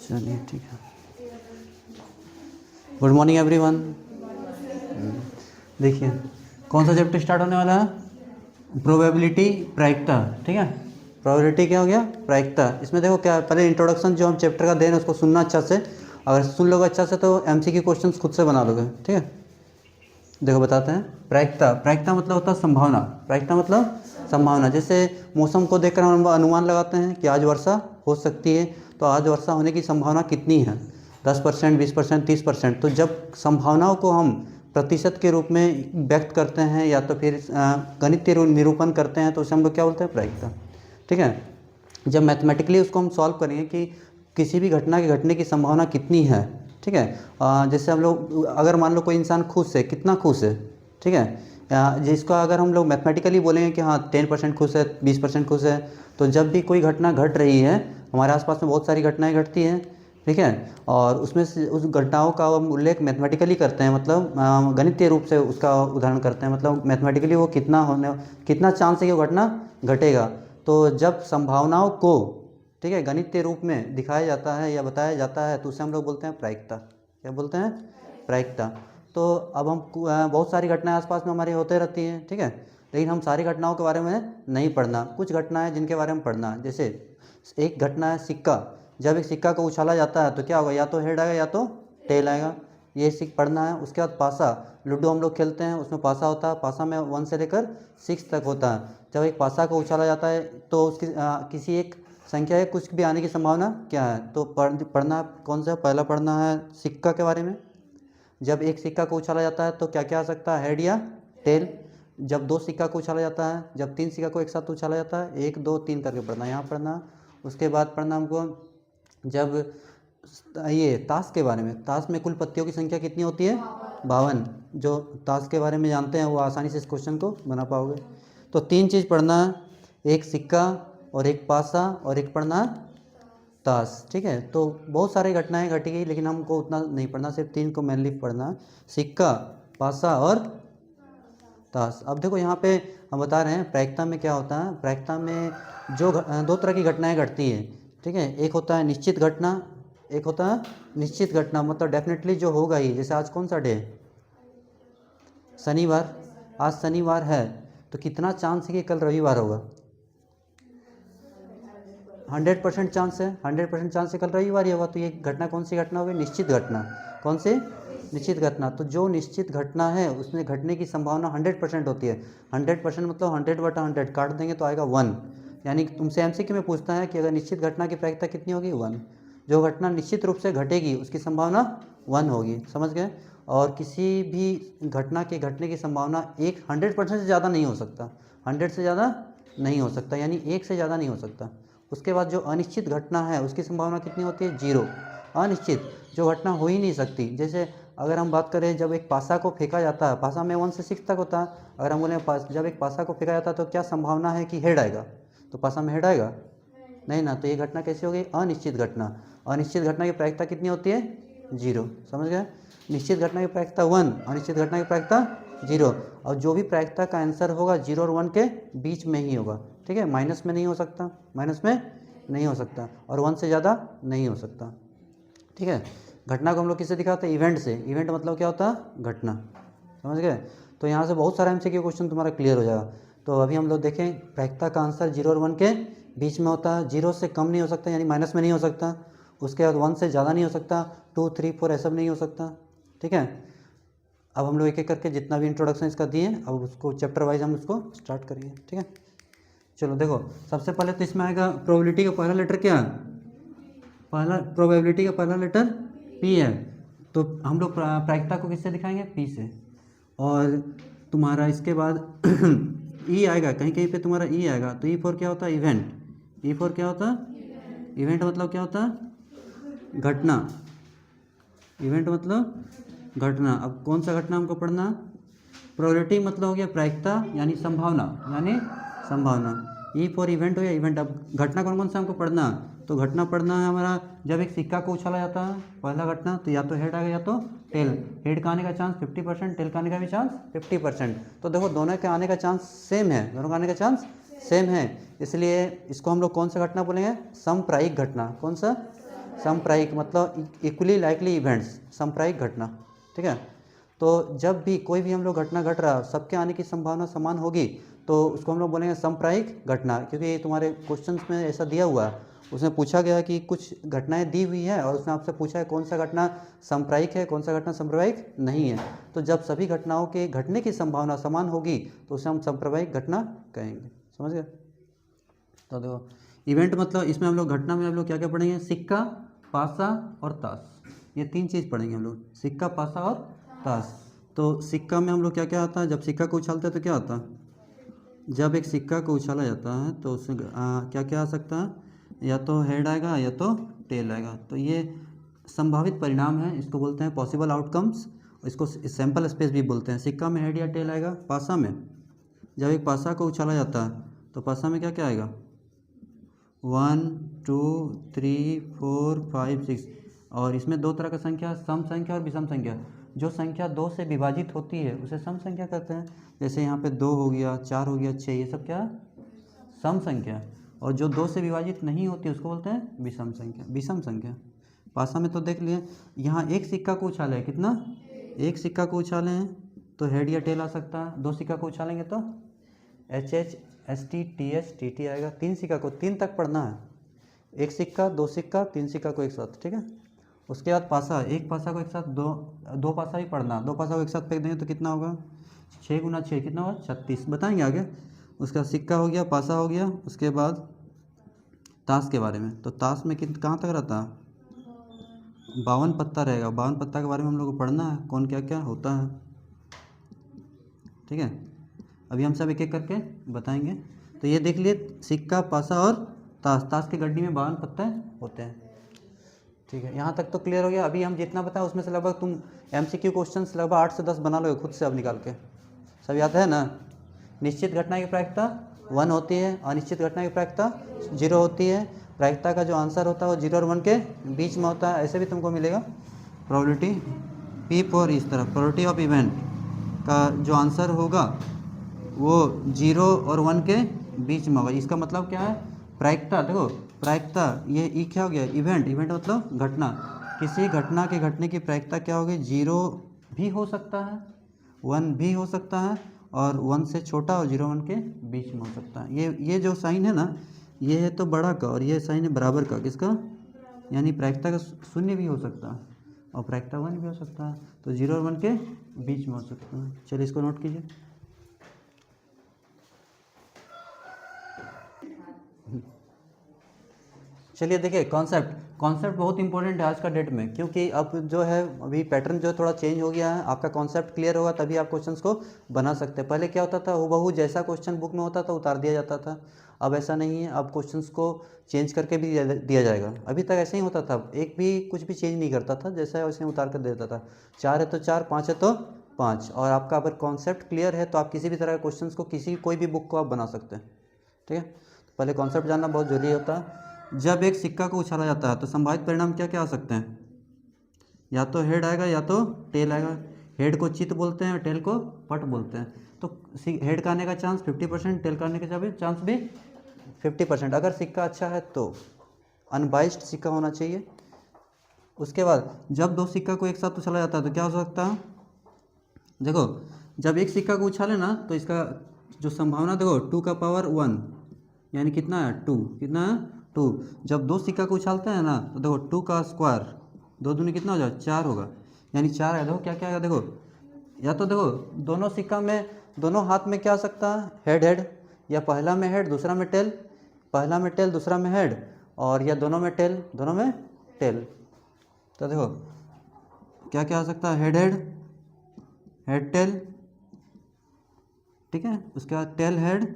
चलिए ठीक है। Good morning everyone. देखिए कौन सा चैप्टर स्टार्ट होने वाला है? प्रोबेबिलिटी, प्रायिकता। ठीक है, प्रोबेबिलिटी क्या हो गया? प्रायिकता। इसमें देखो क्या, पहले इंट्रोडक्शन जो हम चैप्टर का दे रहे हैं उसको सुनना अच्छा से। अगर सुन लोगे अच्छा से तो एमसीक्यू क्वेश्चंस खुद से बना लोगे। ठीक है, देखो बताते हैं। प्रायिकता, प्रायिकता मतलब होता है संभावना। प्रायिकता मतलब संभावना। जैसे मौसम को देखकर हम अनुमान लगाते हैं कि आज वर्षा हो सकती है, तो आज वर्षा होने की संभावना कितनी है? 10%, 20%, 30%। तो जब संभावनाओं को हम प्रतिशत के रूप में व्यक्त करते हैं या तो फिर गणितीय निरूपण करते हैं तो उसे हम लोग क्या बोलते हैं? प्रायिकता। ठीक है, जब मैथमेटिकली उसको हम सॉल्व करेंगे कि किसी भी घटना के घटने की संभावना कितनी है। ठीक है, जैसे हम लोग अगर मान लो कोई इंसान खुश है, कितना खुश है? ठीक है, जिसका अगर हम लोग मैथमेटिकली बोलेंगे कि हाँ 10% खुश है, 20% खुश है, तो जब भी कोई घटना घट रही है, हमारे आसपास में बहुत सारी घटनाएं घटती हैं। ठीक है, और उसमें से उस घटनाओं का हम उल्लेख मैथमेटिकली करते हैं, मतलब गणितीय रूप से उसका उदाहरण करते हैं, मतलब मैथमेटिकली वो कितना चांस है कि वो घटना घटेगा। तो जब संभावनाओं को, ठीक है, गणितीय रूप में दिखाया जाता है या बताया जाता है तो उसे हम लोग बोलते हैं प्रायिकता। क्या बोलते हैं? प्रायिकता। तो अब हम बहुत सारी घटनाएं आसपास में हमारी होते रहती हैं। ठीक है, लेकिन हम सारी घटनाओं के बारे में नहीं पढ़ना, कुछ घटनाएं जिनके बारे में पढ़ना। जैसे एक घटना है सिक्का। जब एक सिक्का को उछाला जाता है तो क्या होगा? या तो हेड आएगा या तो टेल आएगा, ये सीख पढ़ना है। उसके बाद पासा, लूडो हम लोग खेलते हैं, उसमें पासा होता है। पासा में 1 से लेकर 6 तक होता है। जब एक पासा को उछाला जाता है तो उसकी किसी एक संख्या है कुछ भी आने की संभावना क्या है? तो पढ़ना कौन सा? पहला पढ़ना है सिक्का के बारे में। जब एक सिक्का को उछाला जाता है तो क्या क्या आ सकता है? हेड या टेल। जब 2 सिक्का को उछाला जाता है, जब 3 सिक्का को एक साथ उछाला जाता है, 1 2 3 करके पढ़ना, यहाँ पढ़ना। उसके बाद पढ़ना हमको जब ये ताश के बारे में। ताश में कुल पत्तियों की संख्या कितनी होती है? 52। जो ताश के बारे में जानते हैं वो आसानी से इस क्वेश्चन को बना पाओगे। तो 3 चीज़ पढ़ना, एक सिक्का और एक पासा और एक पढ़ना ताश। ठीक है, तो बहुत सारी घटनाएं घटी गई लेकिन हमको उतना नहीं पढ़ना, सिर्फ 3 को मेनली पढ़ना, सिक्का, पासा और ताश। अब देखो यहाँ पे हम बता रहे हैं प्रायिकता में क्या होता है। प्रायिकता में जो 2 तरह की घटनाएं घटती हैं। ठीक है, एक होता है निश्चित घटना, एक होता है निश्चित घटना मतलब डेफिनेटली जो होगा ही। जैसे आज कौन सा डे है? शनिवार। आज शनिवार है तो कितना चांस है कि कल रविवार होगा? 100% चांस है। 100% चांस है कल रविवार ही होगा। तो ये घटना कौन सी घटना होगी? निश्चित घटना। कौन सी? निश्चित घटना। तो जो निश्चित घटना है उसमें घटने की संभावना 100% होती है। 100% मतलब 100/100 काट देंगे तो आएगा 1। यानी तुमसे एमसीक्यू में पूछता है कि अगर निश्चित घटना की प्रायिकता कितनी होगी? 1। जो घटना निश्चित रूप से घटेगी उसकी संभावना 1 होगी। समझ गए? और किसी भी घटना के घटने की संभावना 100% से ज़्यादा नहीं हो सकता। 100 से ज़्यादा नहीं हो सकता, यानी 1 से ज़्यादा नहीं हो सकता। उसके बाद जो अनिश्चित घटना है उसकी संभावना कितनी होती है? 0। अनिश्चित, जो घटना हो ही नहीं सकती। जैसे अगर हम बात करें जब एक पासा को फेंका जाता है, पासा में 1 से 6 तक होता है। अगर हम बोले जब एक पासा को फेंका जाता है तो क्या संभावना है कि हेड आएगा? तो पासा में हेड आएगा नहीं ना। तो ये घटना कैसी हो गई? अनिश्चित घटना। अनिश्चित घटना की प्रायिकता कितनी होती है? 0। समझ गए? निश्चित घटना की प्रायिकता 1, अनिश्चित घटना की प्रायिकता 0। और जो भी प्रायिकता का आंसर होगा 0 और 1 के बीच में ही होगा। ठीक है, माइनस में नहीं हो सकता, माइनस में नहीं हो सकता, और 1 से ज़्यादा नहीं हो सकता। ठीक है, घटना को हम लोग किससे दिखाते हैं? इवेंट से। इवेंट मतलब क्या होता है? घटना। समझ गए? तो यहाँ से बहुत सारा एमसीक्यू क्वेश्चन तुम्हारा क्लियर हो जाएगा। तो अभी हम लोग देखें प्रायिकता का आंसर 0 और 1 के बीच में होता है। 0 से कम नहीं हो सकता, यानी माइनस में नहीं हो सकता। उसके बाद 1 से ज़्यादा नहीं हो सकता, 2 3 4 ऐसा भी नहीं हो सकता। ठीक है, अब हम लोग एक एक करके जितना भी इंट्रोडक्शन इसका दिए अब उसको चैप्टर वाइज हम उसको स्टार्ट करेंगे। ठीक है, चलो देखो सबसे पहले तो इसमें आएगा प्रोबेबिलिटी का पहला लेटर क्या है? प्रोबेबिलिटी का पहला लेटर पी है। तो हम लोग प्रायिकता को किससे दिखाएंगे? पी से। और तुम्हारा इसके बाद ई आएगा, कहीं कहीं पे तुम्हारा ई आएगा। तो ई फॉर क्या होता है? इवेंट। ई फॉर क्या होता है? इवेंट मतलब क्या होता है? घटना। इवेंट मतलब घटना। अब कौन सा घटना हमको पढ़ना? प्रोबेबिलिटी मतलब हो गया प्रायिकता, यानी संभावना, यानी संभावना। ई फॉर इवेंट हो गया इवेंट। अब घटना कौन कौन सा हमको पढ़ना? तो घटना पढ़ना है हमारा जब एक सिक्का को उछाला जाता है, पहला घटना, तो या तो हेड आएगा या तो टेल। हेड का आने का चांस 50%, टेल का आने का भी चांस 50%। तो देखो दोनों के आने का चांस सेम है, दोनों का आने का चांस सेम है, इसलिए इसको हम लोग कौन सा घटना बोलेंगे? समप्रायिक घटना। कौन सा? समप्रायिक मतलब इक्वली लाइकली इवेंट्स, समप्रायिक घटना, ठीक है। तो जब भी कोई भी हम लोग घटना घट रहा सबके आने की संभावना समान होगी तो उसको हम लोग बोलेंगे समप्रायिक घटना, क्योंकि तुम्हारे क्वेश्चंस में ऐसा दिया हुआ है। उसमें पूछा गया कि कुछ घटनाएं दी हुई है और उसने आपसे पूछा है कौन सा घटना समप्रायिक है, कौन सा घटना समप्रायिक नहीं है। तो जब सभी घटनाओं के घटने की संभावना समान होगी तो उसे हम समप्रायिक घटना कहेंगे, समझ गए। तो देखो इवेंट मतलब इसमें हम लोग घटना में हम लोग क्या क्या पढ़ेंगे, सिक्का, पासा और ताश, ये 3 चीज़ पढ़ेंगे हम लोग, सिक्का, पासा और ताश। तो सिक्का में हम लोग क्या क्या आता है, जब सिक्का को उछालते हैं तो क्या आता है, जब एक सिक्का को उछाला जाता है तो उसमें क्या क्या आ सकता है, या तो हेड आएगा या तो टेल आएगा। तो ये संभावित परिणाम है, इसको बोलते हैं पॉसिबल आउटकम्स, इसको सैंपल स्पेस भी बोलते हैं। सिक्का में हेड या टेल आएगा। पासा में जब एक पासा को उछाला जाता है तो पासा में क्या क्या आएगा, 1 2 3 4 5 6, और इसमें 2 तरह का संख्या, सम संख्या और विषम संख्या। जो संख्या 2 से विभाजित होती है उसे सम संख्या कहते हैं, जैसे यहाँ पे 2 हो गया, 4 हो गया, 6, ये सब क्या सम संख्या। और जो 2 से विभाजित नहीं होती उसको बोलते हैं विषम संख्या, विषम संख्या। पासा में तो देख लिए, यहाँ एक सिक्का को उछाले हैं, कितना, एक सिक्का को उछाले हैं तो हेड या टेल आ सकता है। 2 सिक्का को उछालेंगे तो HH ST TH TT आएगा। 3 सिक्का को 3 तक पढ़ना है, एक सिक्का, 2 सिक्का, 3 सिक्का को एक साथ, ठीक है। उसके बाद पासा, एक पासा को एक साथ, दो पासा भी पढ़ना, 2 पासा को एक साथ फेंक देंगे तो कितना होगा, 6 गुना 6 कितना होगा, 36, बताएंगे आगे। उसका सिक्का हो गया, पासा हो गया। उसके बाद ताश के बारे में, तो ताश में कहाँ तक रहता है, 52 पत्ता रहेगा। 52 पत्ता के बारे में हम लोग को पढ़ना है, कौन क्या क्या होता है, ठीक है। अभी हम सब एक एक करके बताएंगे। तो ये देख लिए सिक्का, पासा और ताश। ताश की गड्डी में 52 पत्ते होते हैं, ठीक है। यहाँ तक तो क्लियर हो गया। अभी हम जितना बताया उसमें से लगभग तुम MCQ क्वेश्चंस लगभग 8 से 10 बना लोगे खुद से अब निकाल के, सब याद है ना। निश्चित घटना की प्रायिकता 1 होती है, अनिश्चित घटना की प्रायिकता 0 होती है। प्रायिकता का जो आंसर होता है वो 0 और 1 के बीच में होता है, ऐसे भी तुमको मिलेगा। प्रोबेबिलिटी P पर इस तरह प्रोबेबिलिटी ऑफ इवेंट का जो आंसर होगा वो 0 और 1 के बीच में होगा। इसका मतलब क्या है, प्रायिकता, देखो प्रायिकता, ये ई क्या हो गया, इवेंट, इवेंट मतलब घटना। किसी घटना के घटने की प्रायिकता क्या होगी, 0 भी हो सकता है, 1 भी हो सकता है, और 1 से छोटा और 0 1 के बीच में हो सकता है। ये जो साइन है ना, ये है तो बड़ा का, और ये साइन है बराबर का, किसका, यानी प्रायिकता का 0 भी हो सकता है और प्रायिकता 1 भी हो सकता है। तो 0 और 1 के बीच में हो सकता है। चलिए इसको नोट कीजिए। चलिए देखिए, कॉन्सेप्ट बहुत इंपॉर्टेंट है आज का डेट में, क्योंकि अब जो है अभी पैटर्न जो थोड़ा चेंज हो गया है। आपका कॉन्सेप्ट क्लियर होगा तभी आप क्वेश्चंस को बना सकते हैं। पहले क्या होता था, हूबहू जैसा क्वेश्चन बुक में होता था उतार दिया जाता था, अब ऐसा नहीं है। अब क्वेश्चंस को चेंज करके भी दिया जाएगा। अभी तक ऐसे ही होता था, एक भी कुछ भी चेंज नहीं करता था, जैसा है वैसे उतार कर दे देता था। 4 है तो 4, 5 है तो 5। और आपका अगर कॉन्सेप्ट क्लियर है तो आप किसी भी तरह के क्वेश्चंस को कोई भी बुक को आप बना सकते हैं, ठीक है। पहले कॉन्सेप्ट जानना बहुत जरूरी होता है। जब एक सिक्का को उछाला जाता है तो संभावित परिणाम क्या क्या आ सकते हैं, या तो हेड आएगा या तो टेल आएगा। हेड को चित बोलते हैं और टेल को पट बोलते हैं। तो हेड का आने का चांस 50%, टेल का आने का चांस भी 50%, अगर सिक्का अच्छा है तो। अनबाइस्ड सिक्का होना चाहिए। उसके बाद जब 2 सिक्का को एक साथ उछाला जाता है तो क्या हो सकता है, देखो जब एक सिक्का को उछाले ना तो इसका जो संभावना देखो 2 का पावर 1 यानी कितना है 2, कितना है 2। जब 2 सिक्का को उछालते हैं ना तो देखो 2 का स्क्वायर, 2 दूनी कितना हो जाए 4 होगा, यानी 4 है। देखो क्या क्या है, देखो या तो देखो दोनों सिक्का में, दोनों हाथ में क्या आ सकता है, हेड हेड, या पहला में हेड दूसरा में टेल, पहला में टेल दूसरा में हेड, और या दोनों में टेल दोनों में टेल। तो देखो क्या क्या आ सकता है, हेड हेड, हेड टेल, ठीक है। उसके बाद टेल हेड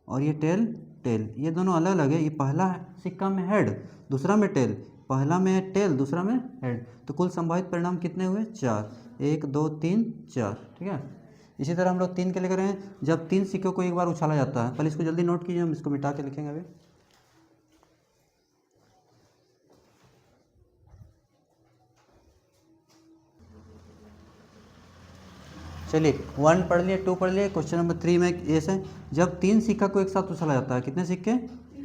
और ये टेल टेल, ये दोनों अलग अलग है। ये पहला सिक्का में हेड दूसरा में टेल, पहला में टेल दूसरा में हेड, तो कुल संभावित परिणाम कितने हुए 4, 1 2 3 4, ठीक है। इसी तरह हम लोग 3 के लिए करें, जब 3 सिक्कों को एक बार उछाला जाता है, पहले इसको जल्दी नोट कीजिए, हम इसको मिटा के लिखेंगे अभी। चलिए 1 पढ़ लिए, 2 पढ़ लिए। क्वेश्चन नंबर 3 में ये से, जब 3 सिक्का को एक साथ उछाला जाता है, कितने सिक्के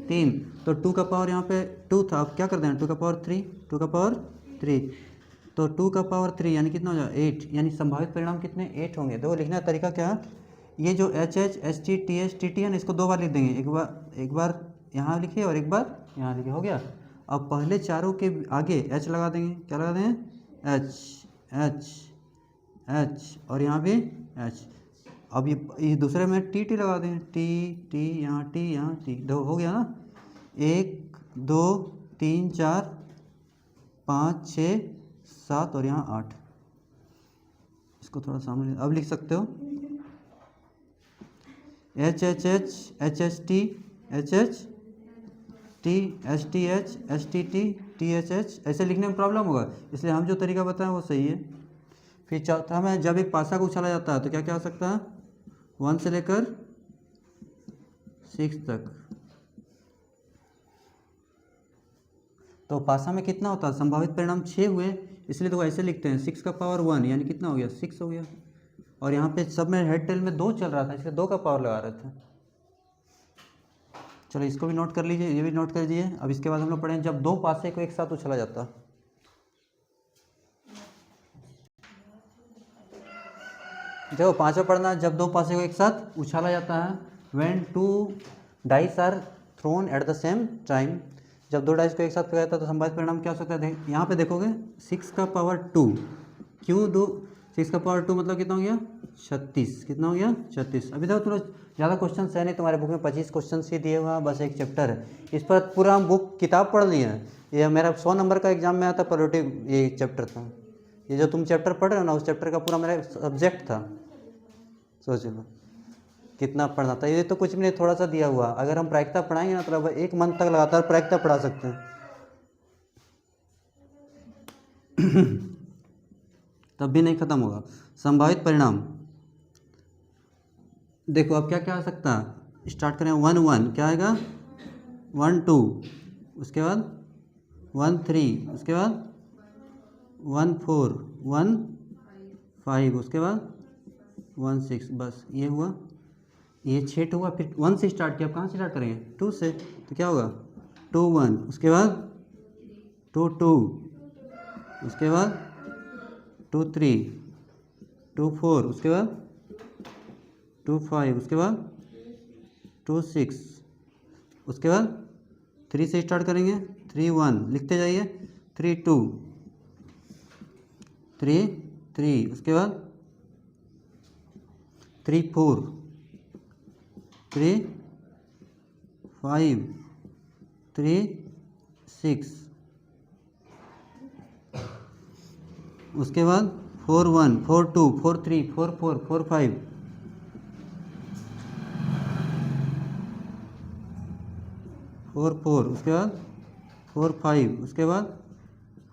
3, तो 2 का पावर यहाँ पे 2 था, अब क्या कर देना 2 का पावर 3, 2 का पावर 3, तो 2 का पावर 3 यानी कितना हो जाएगा 8, यानी संभावित परिणाम कितने 8 होंगे। देखो लिखने का तरीका क्या है, ये जो H H H T T H T T है ना, इसको 2 बार लिख देंगे, एक बार यहाँ लिखिए और एक बार यहाँ लिखिए, हो गया। अब पहले चारों के आगे एच लगा देंगे, क्या लगा देंगे एच एच एच, और यहाँ भी एच। अब ये दूसरे में टी टी लगा दें, टी टी यहाँ टी, दो हो गया ना, 1 2 3 4 5 6 7 और यहाँ 8। इसको थोड़ा सामने अब लिख सकते हो H H H H H T H H T H T H H T T T H H, ऐसे लिखने में प्रॉब्लम होगा, इसलिए हम जो तरीका बताएं वो सही है। फिर चौथा में जब एक पासा को उछाला जाता है तो क्या क्या आ सकता है 1 से लेकर 6 तक। तो पासा में कितना होता है, संभावित परिणाम 6 हुए, इसलिए तो ऐसे लिखते हैं 6 का पावर 1 यानी कितना हो गया 6 हो गया। और यहाँ पे सब में हेड टेल में 2 चल रहा था, इसलिए 2 का पावर लगा रहे थे। चलो इसको भी नोट कर लीजिए, ये भी नोट कर लीजिए। अब इसके बाद हम लोग पढ़ेंगे जब 2 पासे को एक साथ उछाला जाता है। देखो पांचवा पढ़ना, जब 2 पासे को एक साथ उछाला जाता है, when 2 dice are thrown at the same time, जब 2 डाइस को एक साथ फेंका जाता है तो संभावित परिणाम क्या हो सकता है। यहाँ पे देखोगे 6 का पावर 2, क्यों 6 का पावर 2 मतलब कितना हो गया 36, कितना हो गया 36। अभी देखो थोड़ा ज़्यादा क्वेश्चन है नहीं, तुम्हारे बुक में 25 क्वेश्चन ही दिए हुआ, बस एक चैप्टर है, इस पर पूरा हम बुक किताब पढ़ लिए हैं। ये मेरा 100 नंबर का एग्जाम में आता प्रोबेबिलिटी, ये चैप्टर था, ये जो तुम चैप्टर पढ़ रहे हो ना उस चैप्टर का पूरा मेरा सब्जेक्ट था। सोच लो कितना पढ़ना था, ये तो कुछ भी नहीं, थोड़ा सा दिया हुआ। अगर हम प्रायिकता पढ़ाएंगे ना तो लगभग 1 मंथ तक लगातार प्रायिकता पढ़ा सकते हैं। तब भी नहीं खत्म होगा। संभावित परिणाम देखो अब क्या क्या आ सकता है, स्टार्ट करें 1 1, क्या आएगा 1 2, उसके बाद 1 3, उसके बाद 1 4 1 5, उसके बाद 1 6, बस ये हुआ, ये 6 हुआ। फिर 1 से स्टार्ट किया, अब कहाँ से स्टार्ट करेंगे 2 से, तो क्या होगा 2 1, उसके बाद 2 2, उसके बाद 2 3 2 4, उसके बाद 2 5, उसके बाद 2 6, उसके बाद 3 से स्टार्ट करेंगे 3 1, लिखते जाइए 3 2 3 3, उसके बाद 3 4 3 5 3 6, उसके बाद 4 1 4 2 4 3 4 4 4 5, 4 4, उसके बाद 4 5, उसके बाद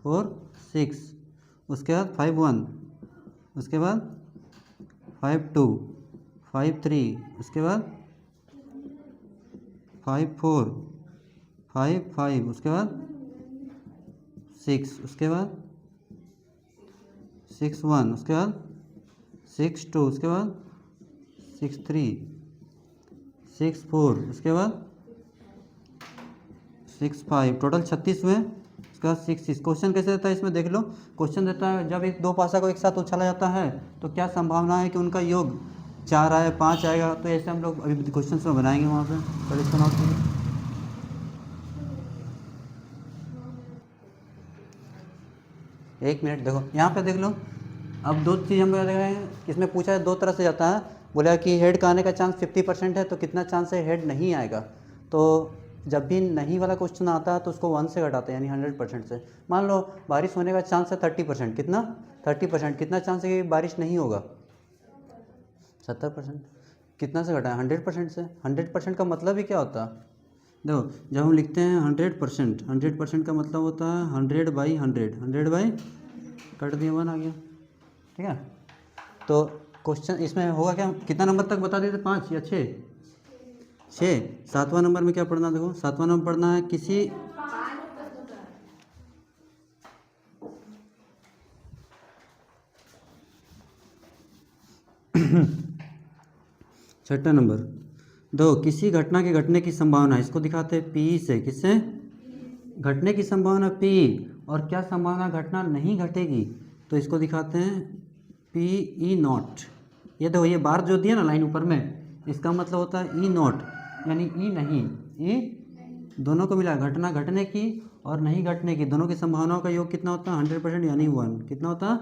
4 6, उसके बाद 5 1, उसके बाद 5 2 5 3, उसके बाद 5 4 5 5, उसके बाद 6, उसके बाद 6 1, उसके बाद 6 2, उसके बाद 6 3 6 4, उसके बाद 6 5, टोटल 36 हुए। उसके बाद 6 6। क्वेश्चन कैसे देता है इसमें देख लो, क्वेश्चन देता है जब एक 2 पासा को एक साथ उछाला जाता है तो क्या संभावना है कि उनका योग 4 आए 5 आएगा, तो ऐसे हम लोग अभी क्वेश्चन में बनाएंगे वहाँ पे, पर इसको नोट कीजिए। एक मिनट देखो यहाँ पे देख लो, अब 2 चीज़ हम लोग देख रहे हैं, इसमें पूछा है 2 तरह से जाता है, बोला कि हेड का आने का चांस 50% है, तो कितना चांस है हेड नहीं आएगा। तो जब भी नहीं वाला क्वेश्चन आता है तो उसको 1 से घटाते हैं, यानी 100% से। मान लो बारिश होने का चांस है 30%, कितना 30%, कितना चांस है कि बारिश नहीं होगा 70%, कितना से घटाएं 100% से। 100% का मतलब ही क्या होता है, देखो जब हम लिखते हैं 100%, 100% का मतलब होता है 100/100, 100 कट दिया 1 आ गया, ठीक है। तो क्वेश्चन इसमें होगा क्या, कितना नंबर तक बता देते 5 या 6, 7वां नंबर में क्या पढ़ना, देखो 7वां नंबर पढ़ना है किसी छठा नंबर दो किसी घटना के घटने की संभावना, इसको दिखाते हैं पी से, किससे, घटने की संभावना पी, और क्या संभावना घटना नहीं घटेगी, तो इसको दिखाते हैं पी ई नॉट। ये देखो ये बार जो दिया ना लाइन ऊपर में, इसका मतलब होता है ई नॉट, यानी ई नहीं, ई दोनों को मिला, घटना घटने की और नहीं घटने की दोनों की संभावनाओं का योग कितना होता है 100%, यानी 1 कितना होता है।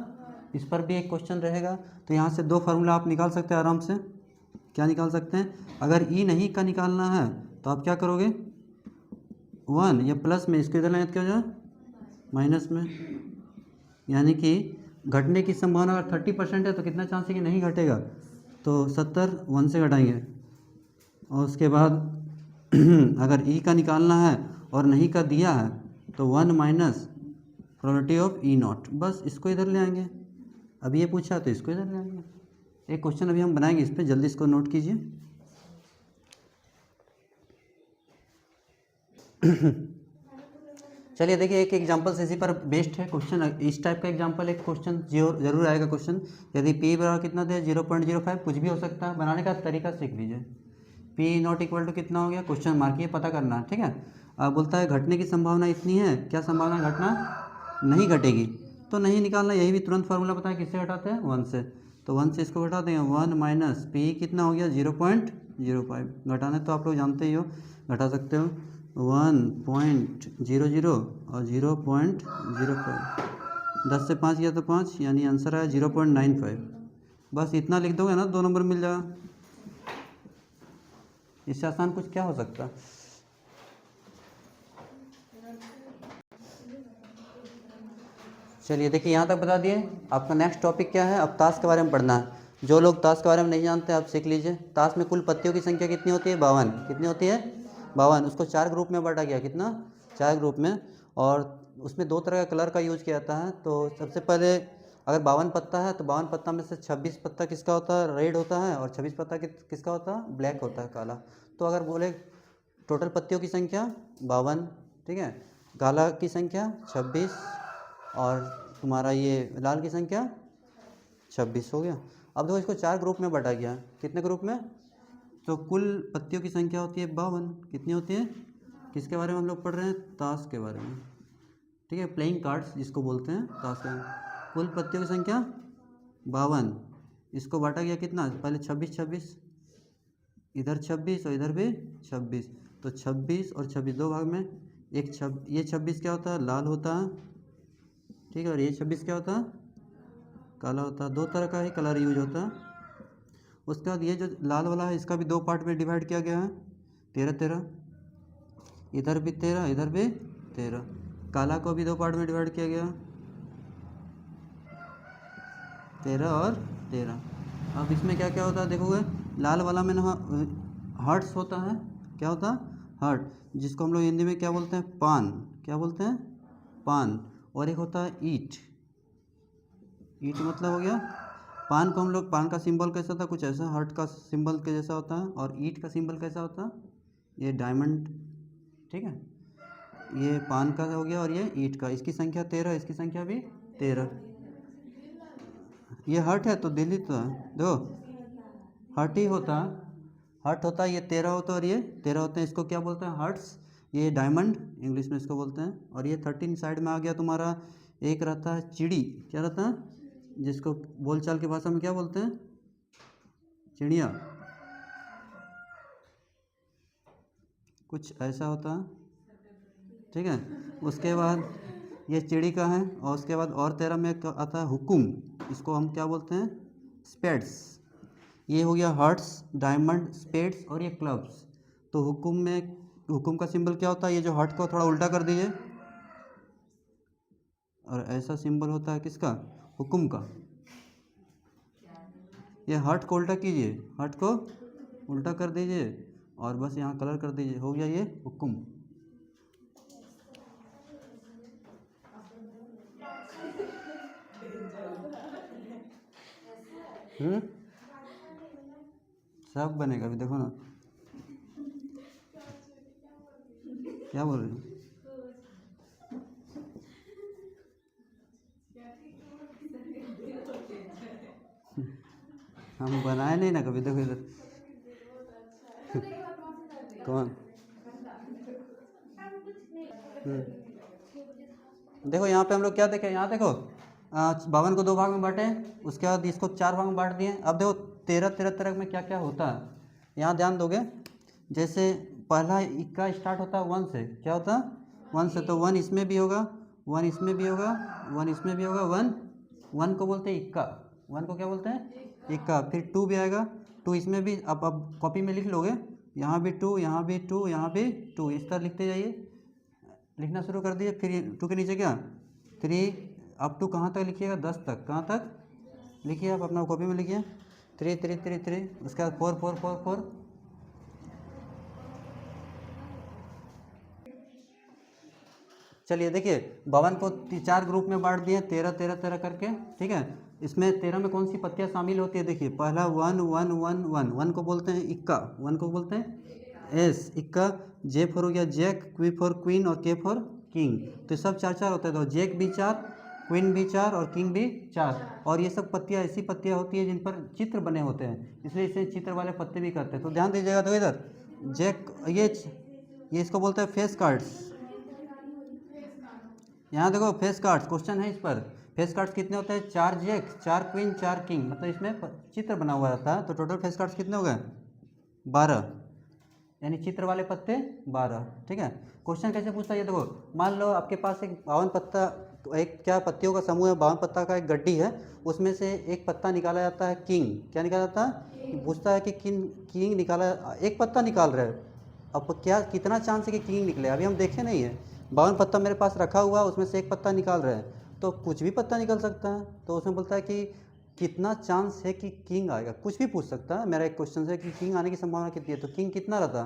इस पर भी एक क्वेश्चन रहेगा, तो यहाँ से दो फार्मूला आप निकाल सकते हैं आराम से। क्या निकाल सकते हैं, अगर ई नहीं का निकालना है तो आप क्या करोगे, 1 या प्लस में, इसको इधर लाएंगे तो क्या हो जाए माइनस में, यानी कि घटने की संभावना अगर 30% है तो कितना चांस है कि नहीं घटेगा, तो 70 1 से घटाएंगे, और उसके बाद अगर ई का निकालना है और नहीं का दिया है तो 1 minus probability of E not, बस इसको इधर ले आएंगे। अभी ये पूछा तो इसको इधर ले आएंगे। एक क्वेश्चन अभी हम बनाएंगे इस पर, जल्दी इसको नोट कीजिए। चलिए देखिए एक एग्जांपल से इसी पर बेस्ड है क्वेश्चन, इस टाइप का एग्जांपल एक क्वेश्चन जरूर आएगा क्वेश्चन। यदि पी बराबर कितना दे 0.05, कुछ भी हो सकता है, बनाने का तरीका सीख लीजिए। पी नॉट इक्वल टू कितना हो गया, क्वेश्चन मार्क ये पता करना है, ठीक है। अब बोलता है घटने की संभावना इतनी है, क्या संभावना घटना नहीं घटेगी, तो नहीं निकालना, यही भी तुरंत फार्मूला पता है, किससे घटाते हैं 1 से, तो 1 से इसको घटा देंगे, 1 माइनस पी कितना हो गया 0.05, घटाने तो आप लोग जानते ही हो, घटा सकते हो 1.00 और 0.05, 10 से 5 गया तो 5, यानी आंसर आया 0.95। बस इतना लिख दोगे ना 2 नंबर मिल जाएगा, इससे आसान कुछ क्या हो सकता। चलिए देखिए यहाँ तक बता दिए। आपका नेक्स्ट टॉपिक क्या है, अब ताश के बारे में पढ़ना है। जो लोग ताश के बारे में नहीं जानते आप सीख लीजिए। ताश में कुल पत्तियों की संख्या कितनी होती है, 52। कितनी होती है, 52। उसको 4 ग्रुप में बांटा गया, कितना, 4 ग्रुप में, और उसमें 2 तरह का कलर का यूज किया जाता है। तो सबसे पहले अगर 52 पत्ता है तो 52 पत्ता में से 26 पत्ता किसका होता है, रेड होता है, और 26 पत्ता किसका होता है, ब्लैक होता है, काला। तो अगर बोले टोटल पत्तियों की संख्या 52, ठीक है, काला की संख्या 26, और तुम्हारा ये लाल की संख्या 26 हो गया। अब देखो इसको 4 ग्रुप में बांटा गया, कितने ग्रुप में, तो कुल पत्तियों की संख्या होती है 52। कितनी होती है, किसके बारे में हम लोग पढ़ रहे हैं, ताश के बारे में, ठीक है, प्लेइंग कार्ड्स जिसको बोलते हैं ताश का। कुल पत्तियों की संख्या 52, इसको बांटा गया कितना, पहले 26 26, इधर 26 और इधर भी 26, तो 26 और 26 दो भाग में, ये 26 क्या होता है, लाल होता है, ठीक है, और ये 26 क्या होता है, काला होता है। 2 तरह का ही कलर यूज होता है। उसके बाद ये जो लाल वाला है इसका भी 2 पार्ट में डिवाइड किया गया है, 13 13, इधर भी 13 इधर भी 13। काला को भी 2 पार्ट में डिवाइड किया गया, 13 और 13। अब इसमें क्या क्या होता है देखोगे, लाल वाला में ना हर्ट्स होता है, क्या होता है, हर्ट, जिसको हम लोग हिंदी में क्या बोलते हैं, पान, क्या बोलते हैं, पान। और एक होता है ईट, ईट मतलब हो गया पान को हम लोग, पान का सिंबल कैसा था, कुछ ऐसा हर्ट का सिंबल के जैसा होता है, और ईट का सिंबल कैसा होता है, ये डायमंड, ठीक है, ये पान का हो गया, और ये ईट का, इसकी संख्या 13, इसकी संख्या भी 13। ये हर्ट है तो दिल्ली तो है, दो हर्ट ही होता है, हर्ट होता है, ये 13 होता है और ये 13 होते हैं, इसको क्या बोलते हैं, हर्ट्स। ये डायमंड इंग्लिश में इसको बोलते हैं। और ये 13 साइड में आ गया तुम्हारा, एक रहता है चिड़ी, क्या रहता है, जिसको बोलचाल की भाषा में क्या बोलते हैं, चिड़िया, कुछ ऐसा होता है, ठीक है। उसके बाद ये चिड़ी का है, और उसके बाद और 13 में आता है हुकुम, इसको हम क्या बोलते हैं, स्पेड्स। ये हो गया हर्ट्स, डायमंड, स्पेड्स और ये क्लब्स। तो हुकुम में, हुकुम का सिंबल क्या होता है, ये जो हर्ट को थोड़ा उल्टा कर दीजिए, और ऐसा सिंबल होता है किसका, हुकुम का। ये हर्ट को उल्टा कीजिए, हर्ट को उल्टा कर दीजिए, और बस यहाँ कलर कर दीजिए, हो गया ये हुकुम। सब बनेगा, अभी देखो ना, क्या बोल रहे हो, हम बनाए नहीं ना कभी, देखो इधर कौन? देखो यहाँ पे हम लोग क्या देखें, यहाँ देखो 52 को 2 भाग में बांटे, उसके बाद इसको 4 भाग में बांट दिए। अब देखो 13 तरह में क्या क्या होता है, यहाँ ध्यान दोगे। जैसे पहला इक्का स्टार्ट होता है 1 से, क्या होता है 1 से, तो 1 इसमें भी होगा, 1 इसमें भी होगा, 1 इसमें भी होगा, 1 को बोलते हैं इक्का, 1 को क्या बोलते हैं इक्का। फिर 2 भी आएगा, 2 इसमें भी, अब कॉपी में लिख लोगे, यहाँ भी 2, यहाँ भी 2, यहाँ भी 2, इस तरह लिखते जाइए, लिखना शुरू कर दिए। फिर 2 के नीचे क्या 3, अब 2 कहाँ तक लिखिएगा 10 तक, कहाँ तक लिखिए, आप अपना कॉपी में लिखिए 3 3 3 3, उसके बाद 4 4 4 4। चलिए देखिए 52 को 4 ग्रुप में बांट दिए, 13 13 13 करके, ठीक है। इसमें 13 में कौन सी पत्तियां शामिल होती है, देखिए पहला 1 1 1 1, 1 को बोलते हैं इक्का, 1 को बोलते हैं एस इक्का। जे फॉर हो गया जैक, क्वी फॉर क्वीन और के फॉर किंग, तो सब 4 4 होता है, तो जैक भी 4, क्वीन भी 4 और किंग भी 4। और ये सब पत्तियां ऐसी पत्तियां होती है जिन पर चित्र बने होते हैं, इसलिए इसे चित्र वाले पत्ते भी कहते हैं। तो ध्यान दीजिएगा, तो इधर जैक ये इसको बोलते हैं फेस कार्ड्स। यहाँ देखो फेस कार्ड्स क्वेश्चन है इस पर, फेस कार्ड्स कितने होते हैं 4 जैक 4 क्वीन 4 किंग, मतलब इसमें चित्र बना हुआ रहता है। तो टोटल फेस कार्ड्स कितने हो गए 12, यानी चित्र वाले पत्ते 12, ठीक है। क्वेश्चन कैसे पूछता है ये देखो, मान लो आपके पास एक 52 पत्ता, एक क्या पत्तियों का समूह है, 52 पत्ता का एक गड्डी है, उसमें से एक पत्ता निकाला जाता है किंग, क्या निकाला जाता है, पूछता है कि किंग निकाला, एक पत्ता निकाल रहे हैं, अब क्या कितना चांस है कि किंग निकले, अभी हम देखे नहीं है। 52 पत्ता मेरे पास रखा हुआ, उसमें से एक पत्ता निकाल रहे हैं, तो कुछ भी पत्ता निकल सकता है। तो उसमें बोलता है कि कितना चांस है कि किंग आएगा, कुछ भी पूछ सकता है। मेरा एक क्वेश्चन है कि किंग आने की संभावना कितनी है, तो किंग कितना रहता,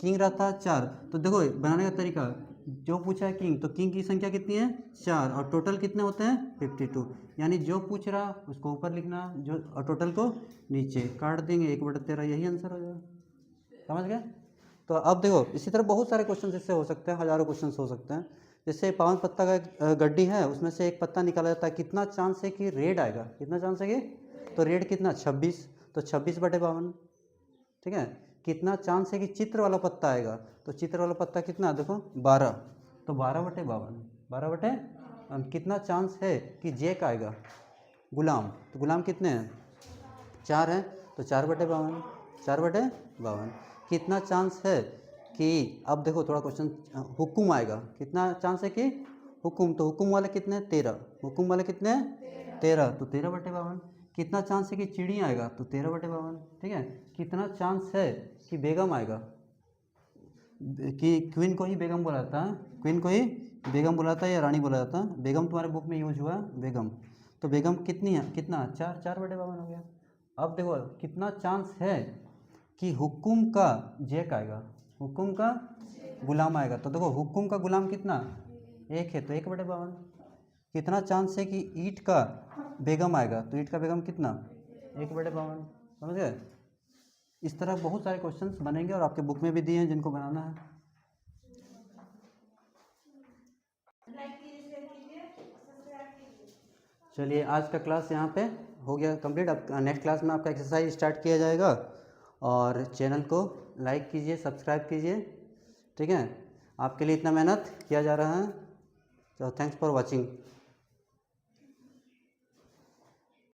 किंग रहता है 4। तो देखो बनाने का तरीका, जो पूछा है किंग, तो किंग की संख्या कितनी है 4, और टोटल कितने होते हैं 52, यानी जो पूछ रहा उसको ऊपर लिखना, जो और टोटल को नीचे काट देंगे, 1/13, यही आंसर हो जाएगा, समझ गए। तो अब देखो इसी तरह बहुत सारे क्वेश्चन इससे हो सकते हैं, हज़ारों क्वेश्चन हो सकते हैं। जैसे 52 पत्ता का एक गड्डी है, उसमें से एक पत्ता निकाला जाता है, कितना चांस है कि रेड आएगा, कितना चांस है कि, तो रेड कितना 26, तो 26/52, ठीक है। कितना चांस है कि चित्र वाला पत्ता आएगा, तो चित्र वाला पत्ता कितना देखो 12, तो 12/52, 12/, कितना चांस है कि जैक आएगा गुलाम, तो गुलाम कितने हैं 4 हैं, तो 4/52, 4/52। कितना चांस है कि, अब देखो थोड़ा क्वेश्चन, हुकुम आएगा, कितना चांस है कि हुकुम, तो हुकुम वाले कितने 13, हुकुम वाले कितने 13, तो 13/52। कितना चांस है कि चिड़ी आएगा, तो 13/52, ठीक है। कितना चांस है कि बेगम आएगा, कि क्वीन को ही बेगम बोला जाता है, क्वीन को ही बेगम बोला जाता है या रानी बोला जाता है, बेगम तुम्हारे बुक में यूज हुआ बेगम, तो बेगम कितनी है, कितना 4, 4/52 हो गया। अब देखो कितना चांस है कि हुकुम का जैक आएगा, हुकुम का गुलाम आएगा, तो देखो हुकुम का गुलाम कितना 1 है, तो 1/52। कितना चांस है कि ईंट का बेगम आएगा, तो ईंट का बेगम कितना 1/52, समझ गए। इस तरह बहुत सारे क्वेश्चंस बनेंगे और आपके बुक में भी दिए हैं जिनको बनाना है। चलिए आज का क्लास यहाँ पे हो गया कंप्लीट। अब नेक्स्ट क्लास में आपका एक्सरसाइज स्टार्ट किया जाएगा, और चैनल को लाइक कीजिए, सब्सक्राइब कीजिए, ठीक है। आपके लिए इतना मेहनत किया जा रहा है, तो थैंक्स फॉर वॉचिंग।